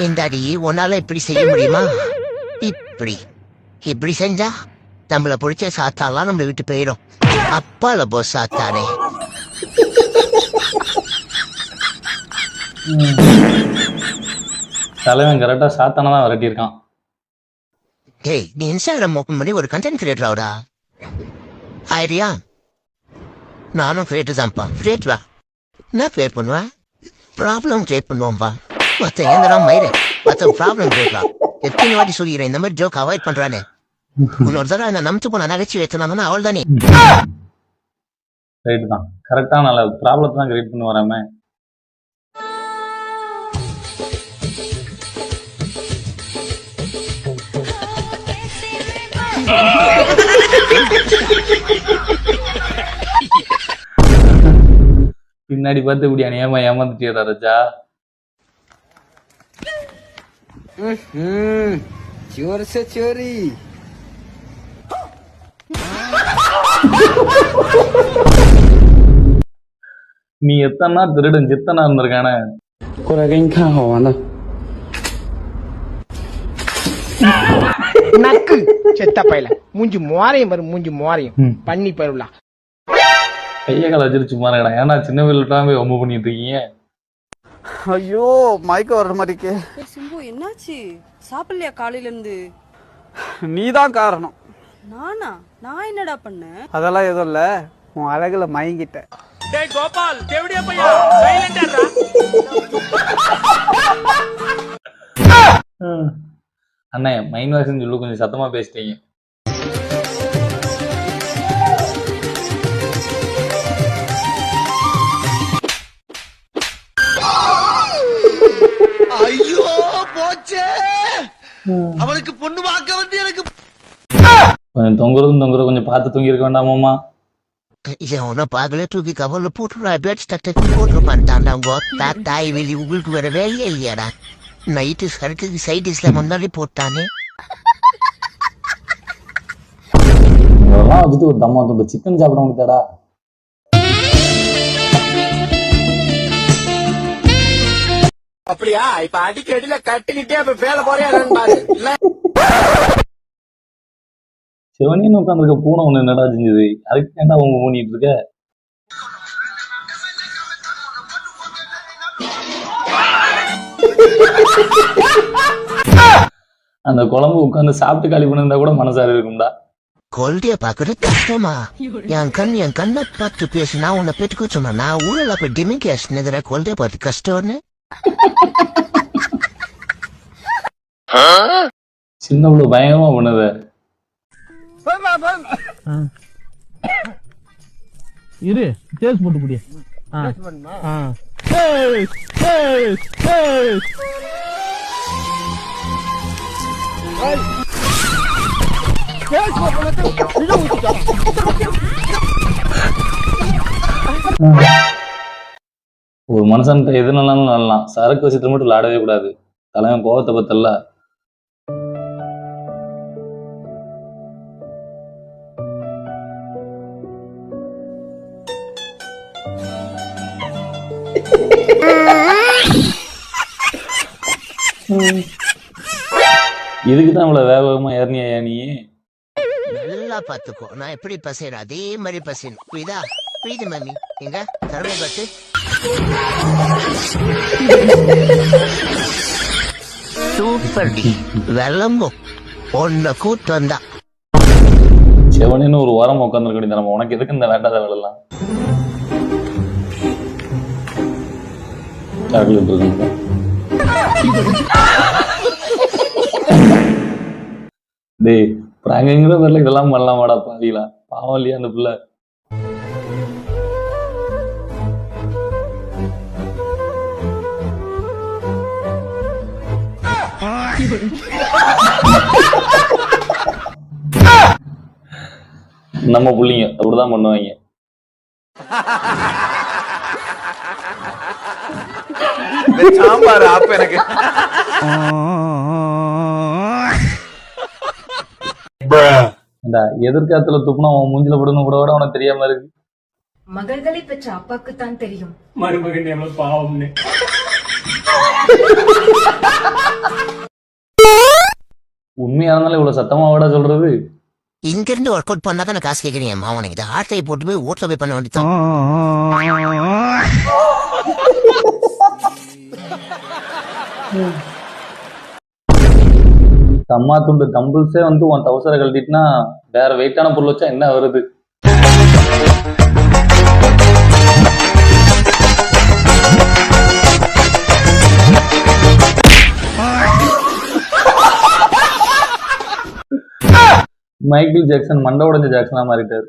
இந்தாடி உன்னால இப்படி செய்ய முடியுமா? இப்படி இப்படி செஞ்சா நம்மள பிடிச்ச சாத்தாலாம் நம்மள விட்டு போயிடும். அப்பால போ சாத்தானே. தலைவன் கரெக்டா சாத்தான தான் விரட்டி இருக்கான். டேய், நீ இன்ஸ்டாகிராம் ஓப்பன் பண்ணி ஒரு கண்டென்ட் கிரியேட்டர் ஆகுடா. ஐடியா? நானும் கிரியேட்டர் தான்ப்பா. கிரியேட்டரா? என்ன கிரியேட் பண்ணுவேன்? ப்ராப்ளம் கிரியேட் பண்ணுவோம்ப்பா. மற்ற ஏந்திரம் மயிறு மற்ற ப்ராப்ளம் கிரியேட்லாம். எத்தனை வாட்டி சொல்லிக்கிறேன் இந்த மாதிரி ஜோக் அவாய்ட் பண்றானே. இன்னொரு தடவை என்ன நம்பிச்சு போன நகைச்சுவை ஏற்றினா அவள் தானே. ரைட்டு தான், கரெக்டான ப்ராப்ளத்தை தான் கிரியேட் பண்ணி வராமே. பின்னாடி பார்த்து இப்படி அநியாயமா ஏமாந்துட்டியதா ராஜா? चोर से चोरी. நீ எத்தனா திருடன் சித்தனா இருந்திருக்கானே. 过来给你看好玩的。நக்கு செத்த பையல மூஞ்சி மோரையும் பாரு, மூஞ்சி மோரையும் பண்ணி போயிடலாம். கைய கால வச்சிருச்சு மாறடா. ஏன்னா சின்ன வீட்டுல ரொம்ப பண்ணிட்டு இருக்கீங்க. ஐயோ மயக்க வர்ற மாதிரி இருக்கே. சிம்பு என்னாச்சு? சாப்பிடலையா காலையில இருந்து? நீதான் காரணம். நானா? நான் என்னடா பண்ணேன்? அதெல்லாம் எதுவும் இல்ல, உன் அழகுல மயங்கிட்ட. டேய் கோபால், தேவடியா பையா, சைலண்டா இருடா. அண்ணே மைண்ட் வாய்ஸ்னு சொல்லி கொஞ்சம் சத்தமா பேசிட்டீங்க. ஐயோ போச்சே, அவனுக்கு பொண்ணு பார்க்க வந்து எனக்கு கொஞ்சம் தொங்குறது கொஞ்சம் பார்த்து தூங்கி இருக்க வேண்டாமாமா? இவனை பாக்கல தூக்கி கவர்ல போட்டுடா. பேட்ச் தட்டை போட்டு பண்ணிட்டான்டா. உங்க தாய் வெளி உங்களுக்கு வேற வேலையே இல்லையாடா? நைட்டு சரக்கு சைடிஸ்ல முன்னாடி போட்டானே. இதெல்லாம் வச்சுட்டு ஒரு தம்மா துண்டு சிக்கன் சாப்பிட முடியாடா? அப்படியா? இப்ப அடிக்கடியில கட்டிக்கிட்டே அப்ப வேலை போறியா பாரு. சிவனின்னு உட்காந்துருக்க பூனை ஒண்ணு என்னடா செஞ்சது? அதுக்கு ஏன்டா அவங்க பண்ணிட்டு இருக்க? அந்த குழம்பு உட்காந்து சாப்பிட்டு காலி பண்ணிருந்தா கூட மனசாரி இருக்கும்டா. கொல்டிய பாக்குறது கஷ்டமா? என் கண்ணை பார்த்து பேசினா உன்னை பெற்றுக்க சொன்னா நான் ஊழல போய் டிமிகேஷ் எதிர கொல்டிய பார்த்து கஷ்டம்னு. சின்ன பிள்ளை பயங்கரமா பண்ணுத. இரு டேஸ்ட் போட்டு குடி. ஒரு மனுஷன் எது நல்லாலும் நடலாம், சரக்கு வச்சுட்டு மட்டும் விளையாடவே கூடாது. தலைவன் கோவத்தை பத்தல்ல. இதுக்குதான் இவ்வளவு வேகமா ஏறினியா நீ? நல்லா பாத்துக்கோ, நான் எப்படி பசைறேன் அதே மாதிரி பசையணும். புரியுதா? புரியுது மம்மி. எங்க தரவே பார்த்து சூப்பர் டி வெள்ளம்போ ஒன்ன கூட்டு வந்தா. செவனின்னு ஒரு வாரம் உட்காந்துருக்க வேண்டியது. நம்ம உனக்கு எதுக்கு இந்த வேண்டாத வேலை எல்லாம்? டேய் பிராங்கிற பேர்ல இதெல்லாம் பண்ணலாம் வாடா பாதிகளா. பாவம் இல்லையா அந்த பிள்ளை? நம்ம புள்ளிங்க அப்படிதான் பண்ணுவாங்க. சாம்பார் ஆப் எனக்கு. எதிர்காலத்துல துப்புனா உன் மூஞ்சில படுன்னு கூட உனக்கு தெரியாம இருக்கு. மகள்களை பெற்ற அப்பாக்கு தான் தெரியும் மருமகன் எவ்வளவு பாவம்னு. உண்மையா இருந்தாலும் இவ்வளவு சத்தமா வாடா சொல்றது? இங்க இருந்து ஒர்க் அவுட் பண்ணா தானே காசு கேட்கறீங்க மாவனுக்கு. இதை ஆட்டையை போட்டு போய் ஓட்டுல போய் பண்ண வேண்டியதான். தம்மா துண்டு தம்பிள்ஸே வந்து உன் டவுசரை கழட்டிட்டுனா வேற வெயிட்டான பொருள் வச்சா என்ன வருது? மைக்கேல் ஜாக்சன் மண்டை உடைஞ்ச ஜாக்சனா மாறிட்டாரு.